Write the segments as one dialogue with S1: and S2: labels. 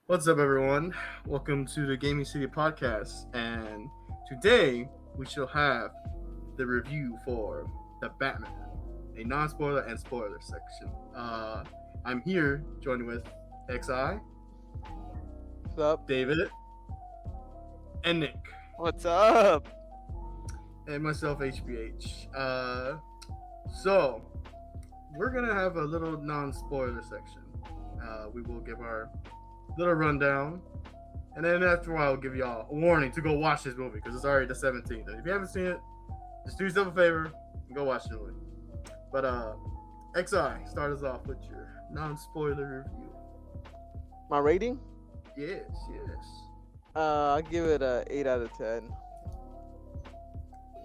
S1: What's up, everyone? Welcome to the Gaming City podcast, and today we shall have the review for the Batman, a non-spoiler and spoiler section. I'm here joined with XI,
S2: What's up?
S1: David, and Nick,
S3: What's up?
S1: and myself, HBH. So we're gonna have a little non-spoiler section. We will give our little rundown. And then after a while, I'll give y'all a warning to go watch this movie because it's already the 17th. And if you haven't seen it, just do yourself a favor and go watch the movie. But XI, start us off with your non-spoiler review.
S2: My rating?
S1: Yes.
S2: I give it a 8 out of 10.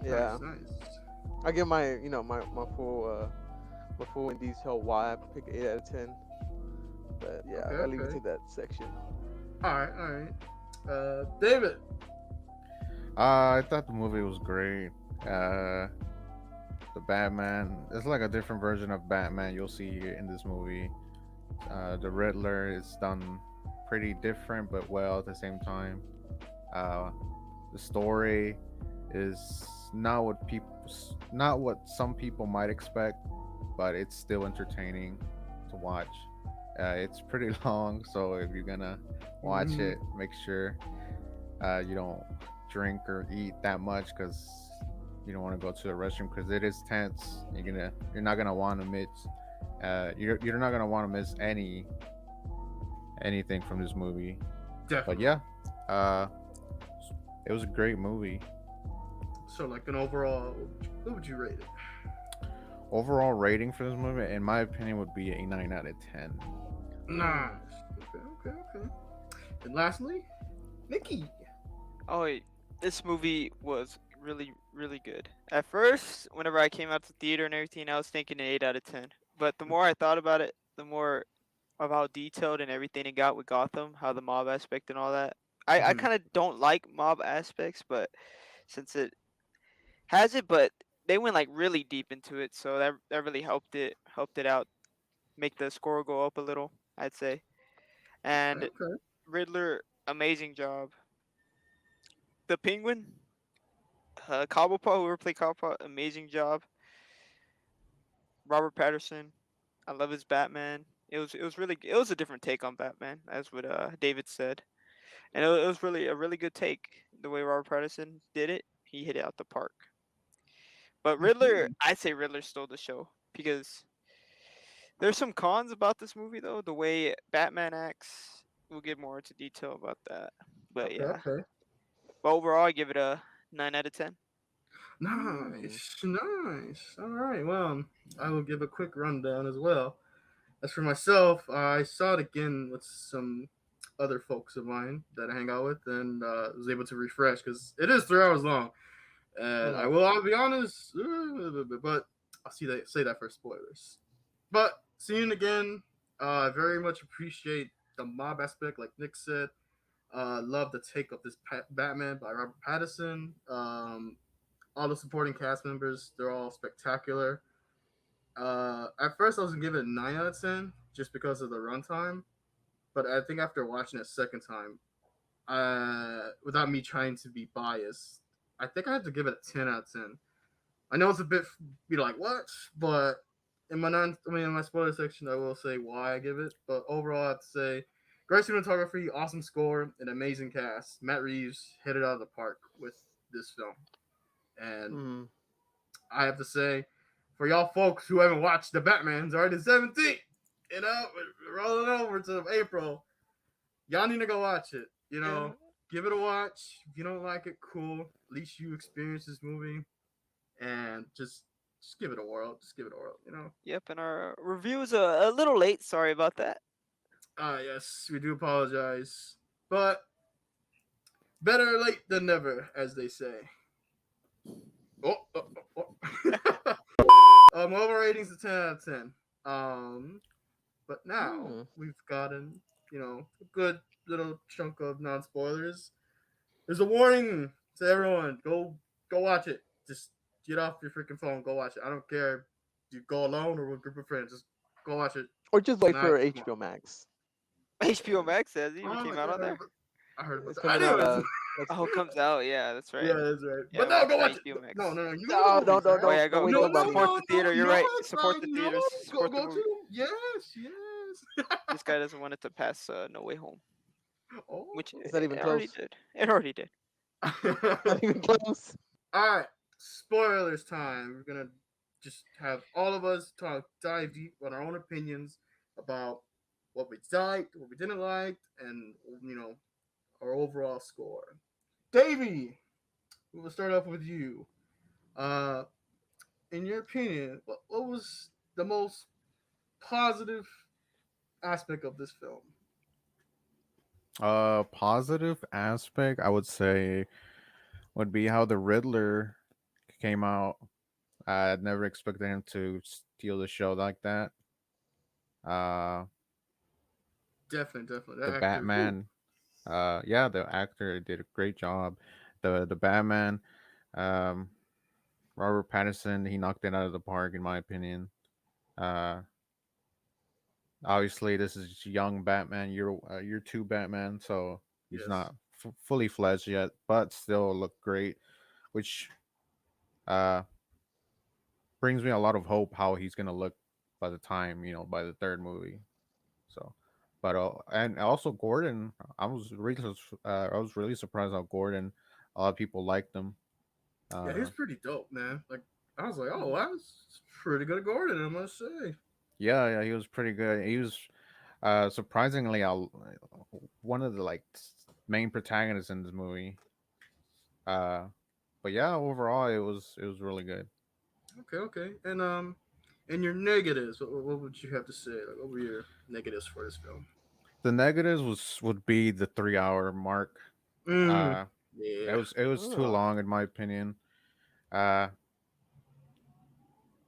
S2: Yeah,
S1: Nice.
S2: I give my full and detail why I pick 8 out of 10. But yeah,
S1: Okay,
S2: I'll leave it
S1: okay.
S2: to that section.
S1: All right. David.
S4: I thought the movie was great. The Batman, it's like a different version of Batman you'll see here in this movie. The Riddler is done pretty different but well at the same time. Uh, the story is not what some people might expect, but it's still entertaining to watch. It's pretty long, so if you're gonna watch
S1: Mhm.
S4: it, make sure you don't drink or eat that much because you don't want to go to the restroom because it is tense. You're not gonna want to miss. You're not gonna want to miss anything from this movie. But
S1: Definitely.
S4: yeah, uh, it was a great movie.
S1: So, like an overall, what would you rate it?
S4: Overall rating for this movie, in my opinion, would be a 9 out of 10.
S1: Nice. Okay. And lastly, Nikki.
S3: Oh, this movie was really good. At first, whenever I came out to theater and everything, I was thinking an 8 out of 10. But the more I thought about it, the more of how detailed and everything it got with Gotham, how the mob aspect and all that. I
S1: Mhm.
S3: kind of don't like mob aspects, but since it has it, but they went like really deep into it, so that really helped it out, make the score go up a little, I'd say. And
S1: Okay.
S3: Riddler, amazing job. The Penguin, Cobblepot, whoever played Cobblepot, amazing job. Robert Patterson, I love his Batman. It was a different take on Batman, as what David said, and it was really a really good take. The way Robert Patterson did it, he hit it out the park. But Riddler,
S1: Mhm.
S3: I'd say Riddler stole the show because there's some cons about this movie though. The way Batman acts, we'll get more into detail about that. But yeah,
S1: Okay.
S3: but overall, I give it a 9 out of 10.
S2: Hmm.
S1: Nice. All right. Well, I will give a quick rundown as well. As for myself, I saw it again with some other folks of mine that I hang out with, and was able to refresh because it is 3 hours long. And I
S2: Hmm.
S1: will, I'll be honest, but I'll say that for spoilers. But seeing it again, I very much appreciate the mob aspect, like Nick said. Love the take of this Batman by Robert Pattinson. All the supporting cast members, they're all spectacular. At first, I was gonna give it a 9 out of 10 just because of the runtime, but I think after watching it a second time, without me trying to be biased, I think I have to give it a 10 out of 10. I know it's a bit be like what, but in my spoiler section, I will say why I give it. But overall, I'd say great cinematography, awesome score, an amazing cast. Matt Reeves hit it out of the park with this film, and
S2: Hmm.
S1: I have to say, for y'all folks who haven't watched the Batman's already the 17th, we're rolling over to April. Y'all need to go watch it.
S3: Yeah.
S1: Give it a watch. If you don't like it, cool. At least you experience this movie, and just give it a whirl. Just give it a whirl.
S3: Yep, and our review is a little late. Sorry about that.
S1: Yes, we do apologize, but better late than never, as they say. Oh. Overall ratings a 10 out of 10. Um, But now
S2: Hmm.
S1: we've gotten, a good little chunk of non spoilers. There's a warning to everyone. Go watch it. Just get off your freaking phone. Go watch it. I don't care if you go alone or with a group of friends. Just go watch it
S2: Or just wait
S1: tonight,
S2: for
S1: tomorrow.
S2: HBO Max.
S3: HBO Max has it even
S1: Oh my
S3: came out
S1: god,
S3: on there.
S1: I heard about
S2: It's
S1: that.
S2: coming out
S1: Anyways,
S2: next
S3: Oh, it
S2: week.
S3: comes out. Yeah, that's right.
S1: yeah, that's right.
S3: Yeah,
S1: But no,
S3: watch
S1: go
S3: it on
S1: watch it.
S3: HBO
S1: No,
S3: Max.
S1: no, no. You go to
S2: No,
S1: the
S2: no,
S1: movies,
S2: no,
S1: man.
S3: Oh
S2: no,
S3: yeah,
S2: no,
S3: go
S2: wait,
S1: No,
S3: go
S1: no,
S2: nobody.
S3: support
S1: no,
S3: the
S1: no,
S3: theater. You're
S1: no.
S3: right.
S1: It's
S3: Support the
S1: fine. No,
S3: theaters.
S1: go,
S3: Support the
S1: go
S3: movie.
S1: to. Yes, yes.
S3: This guy doesn't want it to pass No Way Home,
S1: Oh.
S3: which
S2: It's not
S3: it
S2: even
S3: already
S2: close.
S3: did. It already did.
S2: Not even close.
S1: All right, spoilers time. We're gonna just have all of us dive deep on our own opinions about what we liked, what we didn't like, and our overall score. Davey, we will start off with you. Uh, in your opinion, what was the most positive aspect of this film?
S4: Positive aspect I would say would be how the Riddler came out. I never expected him to steal the show like that. Uh,
S1: Definitely.
S4: the
S1: That actor. Whew.
S4: Batman. Yeah, the actor did a great job. The Batman. Um, Robert Pattinson, he knocked it out of the park in my opinion. Uh, Obviously this is young Batman, year two Batman, so he's
S1: Yes.
S4: not fully fledged yet, but still look great, which uh brings me a lot of hope how he's gonna look by the time by the third movie. So, but and also Gordon, I was really surprised how Gordon, a lot of people liked him.
S1: Yeah, he's
S4: Uh,
S1: pretty dope, man. Like I was like, oh, that's pretty good Gordon, I must say.
S4: yeah, he was pretty good. He was surprisingly one of the main protagonists in this movie. Uh, but yeah, overall it was really good.
S1: Okay. And your negatives. What would you have to say? Like, what were your negatives for this film?
S4: The negatives would be the 3 hour mark.
S1: Mm,
S4: Uh, it
S1: yeah.
S4: was too
S2: Oh,
S4: long in my opinion. Uh,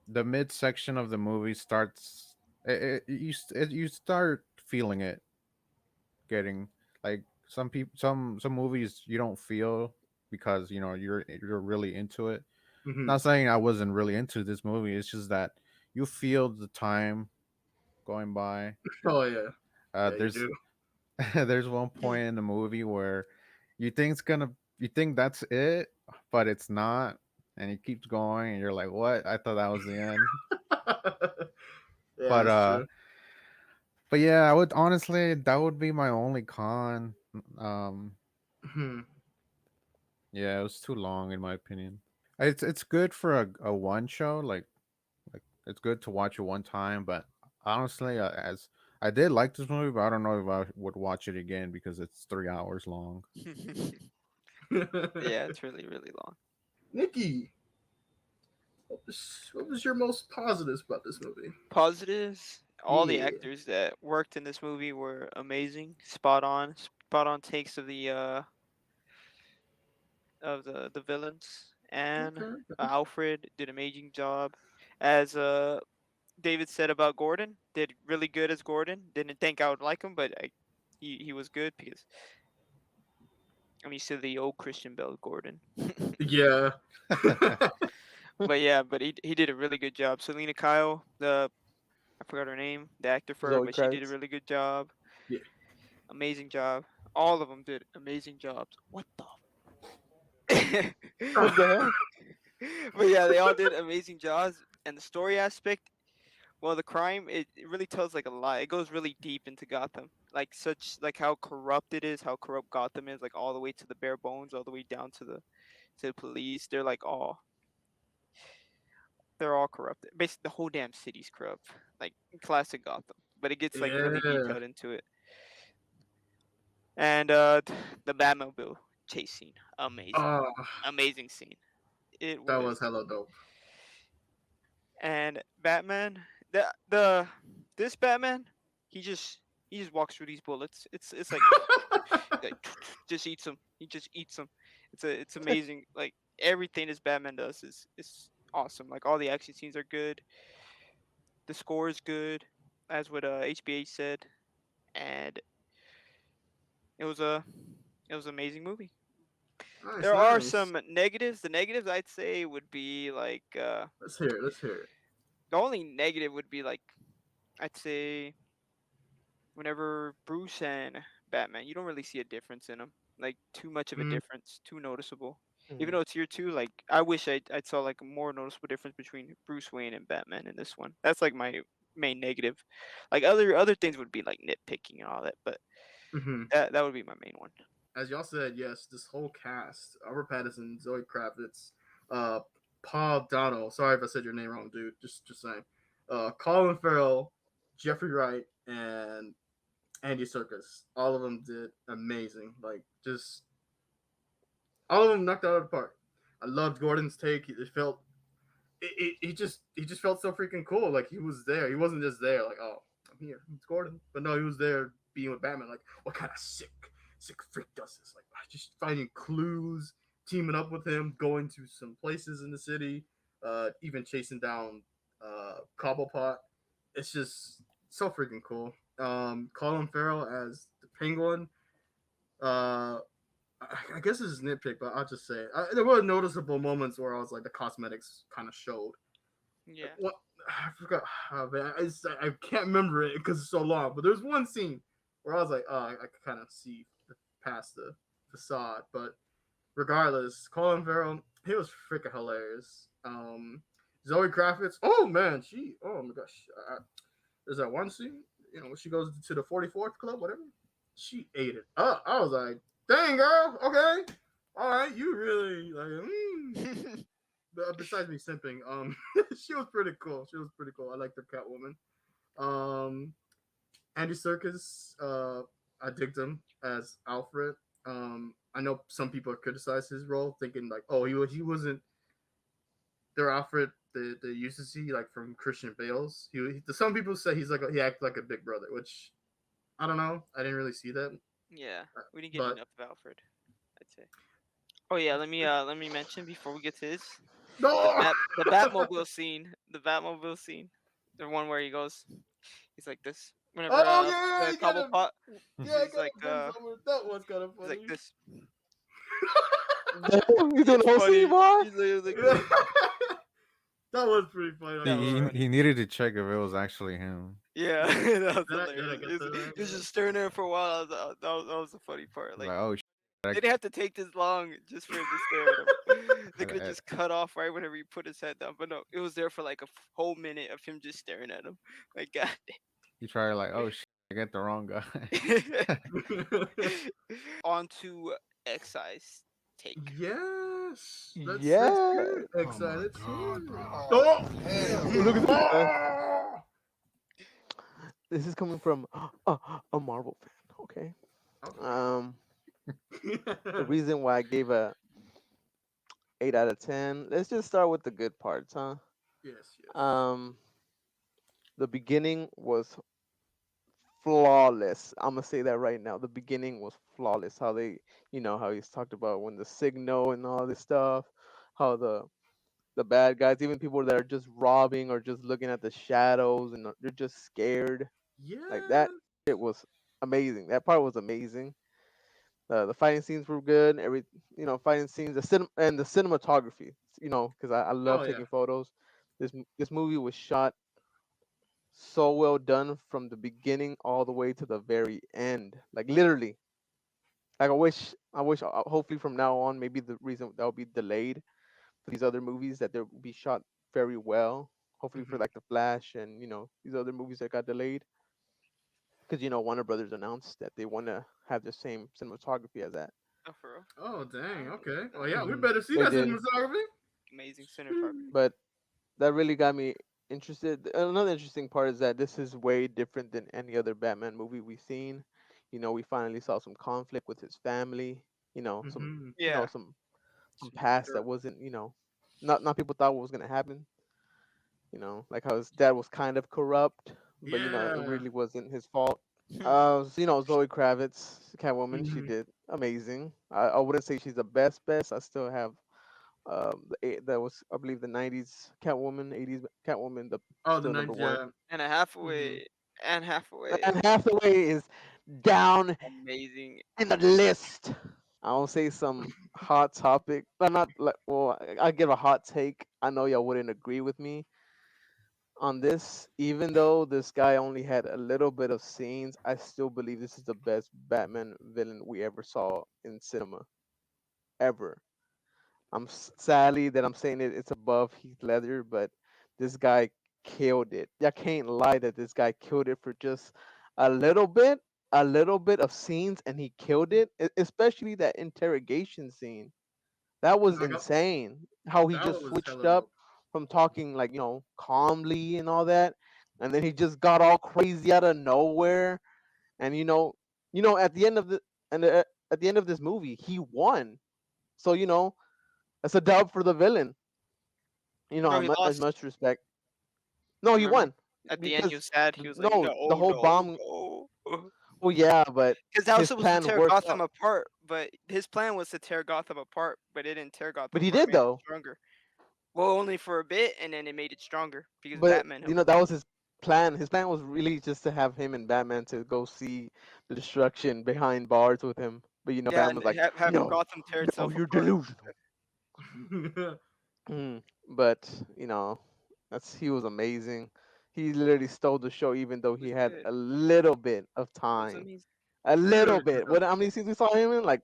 S4: the midsection of the movie starts. You start feeling it getting like some movies you don't feel because you're really into it.
S1: Hmm.
S4: Not saying I wasn't really into this movie. It's just that you feel the time going by.
S1: Oh yeah. Yeah, you
S4: There's
S1: do.
S4: there's one point in the movie where you think it's gonna you think that's it, but it's not, and it keeps going, and you're like, "What? I thought that was the end."
S1: Yeah,
S4: But
S1: that's true.
S4: but yeah, I would honestly that would be my only con. Um,
S1: Hmm.
S4: yeah, it was too long in my opinion. It's good for a one show, like it's good to watch it one time, but honestly, as I did like this movie, but I don't know if I would watch it again because it's 3 hours long.
S3: Yeah, it's really really long.
S1: Nikki, what was your most positives about this movie?
S3: Positives. All the
S1: Yeah.
S3: actors that worked in this movie were amazing. Spot on takes of the villains. And
S1: Okay.
S3: Alfred did amazing job. As David said about Gordon, did really good as Gordon. Didn't think I would like him, but he was good because I'm used to the old Christian Bale Gordon.
S1: Yeah.
S3: But yeah, but he did a really good job. Selena Kyle, the I forgot her name, the actor for her,
S2: Zoe
S3: but she did a
S2: Kravitz.
S3: really good job.
S1: Yeah.
S3: Amazing job. All of them did amazing jobs. What the?
S2: What the hell?
S3: But yeah, they all did amazing jobs. And the story aspect, well, the crime it really tells like a lot. It goes really deep into Gotham, like how corrupt it is, how corrupt Gotham is, like all the way to the bare bones, all the way down to the police. They're all corrupt. Basically, the whole damn city's corrupt, like classic Gotham. But it gets like really
S1: Yeah.
S3: detailed into it. And the Batmobile chase scene, amazing,
S1: Oh,
S3: amazing scene. It
S1: that was
S3: was.
S1: hella dope.
S3: And Batman, the this Batman, he just he just walks through these bullets. It's like just eats them. He just eats them. It's amazing. Like everything this Batman does is awesome. Like all the action scenes are good. The score is good, as what HBA said, and it was a it was an amazing movie.
S1: Nice,
S3: There are
S1: nice.
S3: some negatives. The negatives I'd say would be like
S1: Let's hear it. Let's hear it.
S3: the only negative would be like I'd say whenever Bruce and Batman, you don't really see a difference in them. Like too much of a
S1: Mm,
S3: difference, too noticeable. Even
S2: Mhm.
S3: though it's year two, like I wish I saw like a more noticeable difference between Bruce Wayne and Batman in this one. That's like my main negative. Like other things would be like nitpicking and all that, but
S1: mhm.
S3: that would be my main one.
S1: As y'all said, yes, this whole cast: Robert Pattinson, Zoe Kravitz, uh, Paul Dano. Sorry if I said your name wrong, dude. Just saying. Colin Farrell, Jeffrey Wright, and Andy Serkis. All of them did amazing. Like just all of them knocked out of the park. I loved Gordon's take. It felt he just felt so freaking cool. Like he was there. He wasn't just there. Like, oh, I'm here. It's Gordon. But no, he was there being with Batman. Like, what kind of sick freak does this? Like, just finding clues, teaming up with him, going to some places in the city, even chasing down Cobblepot. It's just so freaking cool. Colin Farrell as the Penguin. Uh, I guess this is nitpick, but I'll just say it. There were noticeable moments where I was like, the cosmetics kind of showed.
S3: Yeah.
S1: What I forgot. Man, I can't remember it because it's so long. But there's one scene where I was like, oh, I could kind of see past the facade. But regardless, Colin Farrell, he was freaking hilarious. Zoe Kravitz, oh man, oh my gosh, there's that one scene, when she goes to the 44th club, whatever. She ate it up. I was like, dang girl, okay, all right, you really like. Besides me simping, she was pretty cool. She was pretty cool. I liked the Catwoman. Um, Andy Serkis, I digged him as Alfred. I know some people have criticized his role, thinking like, oh, he wasn't their Alfred they used to see like from Christian Bale's. Some people say he acted like a big brother, which I don't know. I didn't really see that,
S3: Yeah. We didn't get
S1: but
S3: enough of Alfred, I'd say. Oh yeah, let me mention before we get to this
S1: no.
S3: the Batmobile scene. The Batmobile scene. The one where he goes he's like this. Whenever
S1: Oh yeah,
S3: the
S1: you gotta
S3: Cobblepot
S1: you
S3: he's
S1: gotta
S3: like
S1: bring someone. That was kind of
S3: he's like
S1: funny.
S3: this.
S2: You doing
S3: It's
S2: the whole scene,
S3: funny.
S2: boy?
S3: He's like
S1: Yeah. That was pretty funny.
S3: that was
S4: He
S3: funny.
S4: he needed to check if it was actually him.
S3: Yeah, that was
S1: Did I
S3: hilarious.
S1: get to that?
S3: He was just staring there for a while. That was the funny part. Like
S4: Like, oh,
S3: they didn't have to take this long just for him to stare at him. They could have just cut off right whenever he put his head down. But no, it was there for like a whole minute of him just staring at him. Like God.
S4: he tried like, oh, I get the wrong guy.
S3: On to excise take.
S1: Yes, let's
S2: Yeah.
S1: hear it.
S5: Oh my
S1: Excited.
S5: god, bro.
S1: Oh,
S5: Hell
S2: Look at this
S5: no.
S2: guy.
S1: oh.
S2: This is coming from a Marvel fan. Okay. Um, the
S1: Okay.
S2: reason why I gave a 8 out of 10. Let's just start with the good parts, huh?
S1: Yes, yes.
S2: Um, the beginning was flawless. I'm gonna say that right now. The beginning was flawless. How they, how he's talked about when the signal and all this stuff, how the bad guys, even people that are just robbing or just looking at the shadows and they're just scared. Like that,
S1: Yeah.
S2: it was amazing. That part was amazing. The fighting scenes were good. Fighting scenes, and the cinematography. Because I love
S1: Oh yeah.
S2: taking photos. This movie was shot so well done from the beginning all the way to the very end. Like literally. Like I wish. Hopefully from now on, maybe the reason that will be delayed for these other movies that they'll be shot very well. Hopefully for
S1: Hmm.
S2: like the Flash and these other movies that got delayed. Because Warner Brothers announced that they want to have the same cinematography as that.
S3: Oh, for real?
S1: Oh dang.
S3: I didn't
S1: Okay.
S3: know
S1: Well,
S3: that.
S1: yeah, we
S2: Hmm
S1: better see
S2: They
S1: that
S2: did,
S1: cinematography.
S3: Amazing cinematography.
S2: but that really got me interested. Another interesting part is that this is way different than any other Batman movie we've seen. We finally saw some conflict with his family. Some
S1: Hmm.
S3: Yeah.
S2: some past that wasn't not people thought what was gonna happen. Like how his dad was kind of corrupt, but it
S1: Yeah.
S2: really wasn't his fault. Zoe Kravitz, Catwoman, she
S1: Hmm.
S2: did amazing. I wouldn't say she's the best. I still have that was I believe the '90s Catwoman, '80s Catwoman, the
S1: Oh, the
S2: still number
S1: night.
S2: one.
S1: Yeah.
S3: and a half
S1: Hmm.
S3: away. And half away.
S2: And Hathaway is down
S3: Amazing.
S2: in the list. I'll say some hot topic. I'm not like well, I give a hot take. I know y'all wouldn't agree with me, on this, even though this guy only had a little bit of scenes, I still believe this is the best Batman villain we ever saw in cinema ever. Sadly that I'm saying it's above Heath Ledger, but this guy killed it. I can't lie that this guy killed it for just a little bit, a little bit of scenes, and he killed it. Especially that interrogation scene. That was
S1: I got,
S2: insane. How he
S1: that
S2: just
S1: was
S2: switched
S1: hella
S2: up
S1: dope.
S2: from talking like calmly and all that, and then he just got all crazy out of nowhere. And at the end of at the end of this movie, he won. So that's a dub for the villain.
S3: No, he
S2: As
S3: lost.
S2: much respect. No, he
S3: Remember,
S2: won
S3: at the end he
S2: because
S3: was sad. He was like,
S2: no, the
S3: "No,
S2: whole
S3: no,
S2: bomb.
S3: no,"
S2: Well, yeah, but
S3: because that was
S2: his
S3: supposed to
S2: plan
S3: tear
S2: worked
S3: Gotham
S2: out.
S3: apart. But his plan was to tear Gotham apart, but it didn't tear Gotham
S2: But he
S3: apart. It
S2: did
S3: made it
S2: though.
S3: stronger. Well, only for a bit, and then it made it stronger because
S2: But
S3: Batman helped him.
S2: that was his plan. His plan was really just to have him and Batman to go see the destruction behind bars with him. But
S3: Yeah,
S2: Batman
S3: and
S2: was like,
S3: have
S2: "No,
S3: Gotham tear
S2: no,
S3: itself
S2: you're
S3: apart.
S2: delusional." But he was amazing. He literally stole the show, even though
S3: It
S2: he
S3: was
S2: had
S3: good.
S2: a little bit of
S3: It was
S2: time.
S3: amazing.
S2: A
S1: He did a
S2: little
S1: really good
S2: bit.
S1: job.
S2: What? How many scenes we saw him in? Like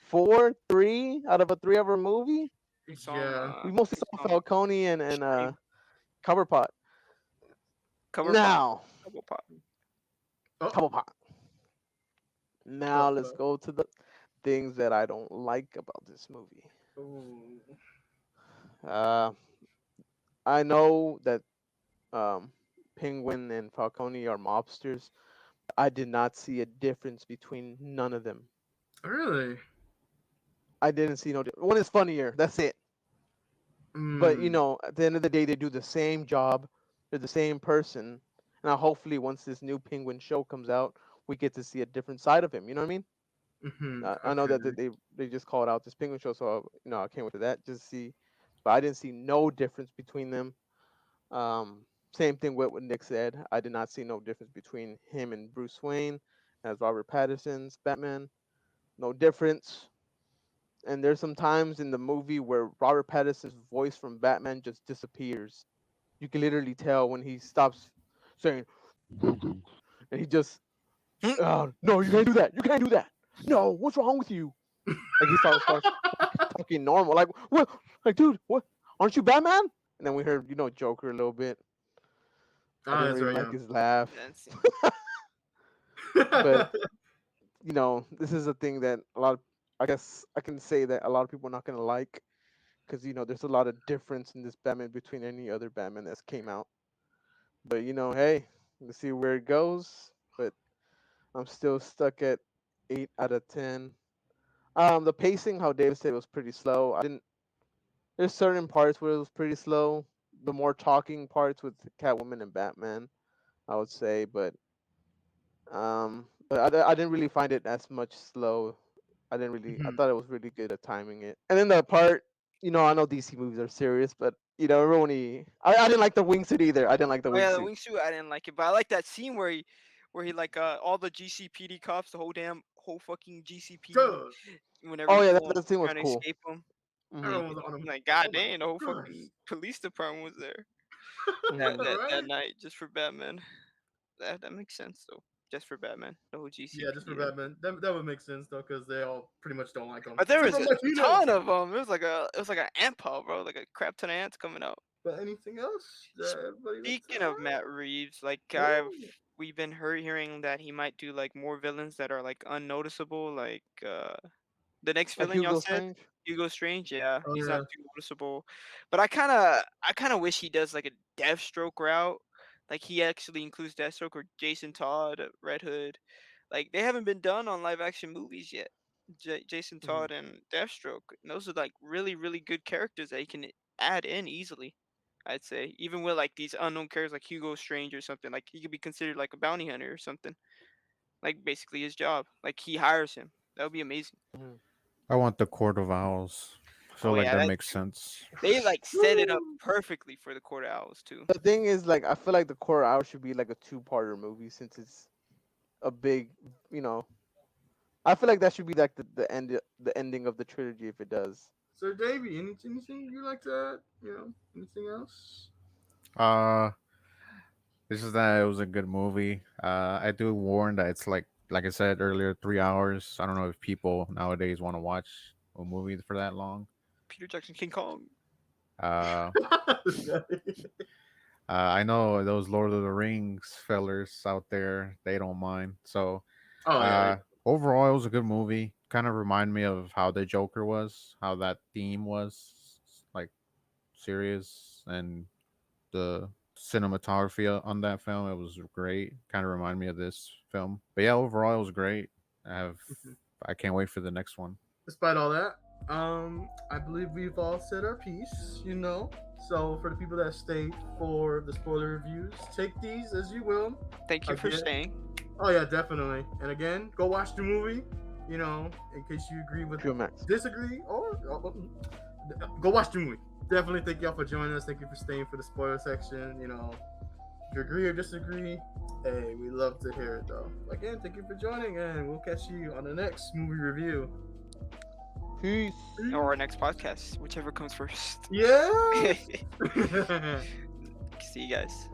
S2: four, three out of a 3 hour movie.
S3: We saw him.
S1: Yeah.
S2: We mostly
S3: We
S2: saw
S3: saw him
S2: Falcone and
S3: stream
S2: Coverpot.
S3: cover pop,
S2: Now,
S3: cover pop.
S1: Oh,
S2: Coverpot. Now
S1: but,
S2: let's go to the things that I don't like about this movie.
S1: ooh.
S2: Uh, I know that um, Penguin and Falcone are mobsters. I did not see a difference between none of them.
S1: Really?
S2: I didn't see no. One is funnier. That's it. But
S1: Mm.
S2: at the end of the day, they do the same job. They're the same person. Now, hopefully, once this new Penguin show comes out, we get to see a different side of him. You know what I mean? I know
S1: Okay.
S2: that they just called out this Penguin show, so I can't wait for that. Just see, but I didn't see no difference between them. Same thing with what Nick said. I did not see no difference between him and Bruce Wayne as Robert Pattinson's Batman. No difference. And there's some times in the movie where Robert Pattinson's voice from Batman just disappears. You can literally tell when he stops saying, and he just, no, you can't do that. You can't do that. No, what's wrong with you? Like he starts talking normal. Like what? Like dude, what? Aren't you Batman? And then we heard Joker a little bit. I
S1: Ah,
S2: didn't
S1: that's
S2: really
S1: right.
S2: like
S1: Yeah.
S2: his laugh,
S3: That's
S2: but this is a thing that a lot of, I guess I can say that a lot of people are not gonna like because there's a lot of difference in this Batman between any other Batman that's came out. But hey, let's see where it goes. But I'm still stuck at 8 out of 10. The pacing, how David said, was pretty slow. I didn't. There's certain parts where it was pretty slow. The more talking parts with Catwoman and Batman, I would say, but I didn't really find it as much slow. I didn't really. I
S1: Mhm.
S2: thought it was really good at timing it. And then the part, I know DC movies are serious, but remember when I didn't like the wingsuit either. I didn't like the
S3: Oh yeah, the
S2: wingsuit.
S3: wingsuit I didn't like it, but I like that scene where he like all the GCPD cops, the whole fucking GCPD,
S1: Good.
S3: whenever
S2: Oh
S3: he
S2: yeah,
S3: pulled him
S2: that scene was
S3: trying to
S2: cool.
S3: escape him.
S2: Hmm.
S1: Everyone was on
S3: I'm
S1: him.
S3: like,
S1: Oh
S3: god
S1: my
S3: damn, the whole
S1: gosh.
S3: fucking police department was there that
S2: Hmm.
S3: that that
S1: Right?
S3: night just for Batman. That makes sense though, just for Batman, the whole
S1: Yeah, just for
S3: GCPD.
S1: Batman. That would make sense though, because they all pretty much don't like him,
S3: But there
S1: except
S3: was
S1: for
S3: a
S1: Martinez.
S3: ton of them. It was like an ant pile, bro. Like a crap ton of ants coming out.
S1: But anything else that everybody looks
S3: Speaking of
S1: at?
S3: Matt Reeves, like
S1: Oh,
S3: we've been hearing that he might do like more villains that are like unnoticeable, like the next
S2: Like
S3: villain y'all
S2: Hugo
S3: said,
S2: Strange.
S3: Hugo Strange. Yeah,
S1: oh
S3: he's not
S1: yeah.
S3: too noticeable, but I kind of wish he does like a Deathstroke route, like he actually includes Deathstroke or Jason Todd, Red Hood. Like they haven't been done on live action movies yet. Jason
S2: Hmm.
S3: Todd and Deathstroke, and those are like really really good characters that he can add in easily. I'd say even with like these unknown characters like Hugo Strange or something, like he could be considered like a bounty hunter or something. Like basically his job, like he hires him. That would be amazing.
S2: Hmm.
S4: I want the Court of Owls. I feel
S3: Oh
S4: like
S3: yeah,
S4: that
S3: that's
S4: makes
S3: true.
S4: sense.
S3: They like set it up
S1: Woo!
S3: perfectly for the Court of Owls too.
S2: The thing is, like, I feel like the Core Hour should be like a two-parter movie since it's a big, you know. I feel like that should be like the ending of the trilogy if it does.
S1: So Davey, anything you like to add? Anything else?
S4: Uh It's just that it was a good movie. I do warn that it's like I said earlier, 3 hours. I don't know if people nowadays want to watch a movie for that long.
S3: Peter Jackson, King Kong.
S4: Uh, I know those Lord of the Rings fellers out there, they don't mind. So,
S1: Oh yeah,
S4: uh, overall, it was a good movie. Kind of remind me of how the Joker was, how that theme was like serious, and the cinematography on that film. It was great. Kind of remind me of this film. But yeah, overall, it was great. I have,
S1: Mhm.
S4: I can't wait for the next one.
S1: Despite all that, I believe we've all said our piece. So for the people that stayed for the spoiler reviews, take these as you will.
S3: Thank you for
S1: Again,
S3: staying.
S1: oh yeah, definitely. And again, go watch the movie. In case you agree with,
S2: Pure Max.
S1: disagree, or go watch the movie. Definitely thank y'all for joining us. Thank you for staying for the spoiler section. If you agree or disagree, hey, we love to hear it though. Again, thank you for joining, and we'll catch you on the next movie review.
S2: Peace.
S3: Or our next podcast, whichever comes first.
S1: Yeah.
S3: See you guys.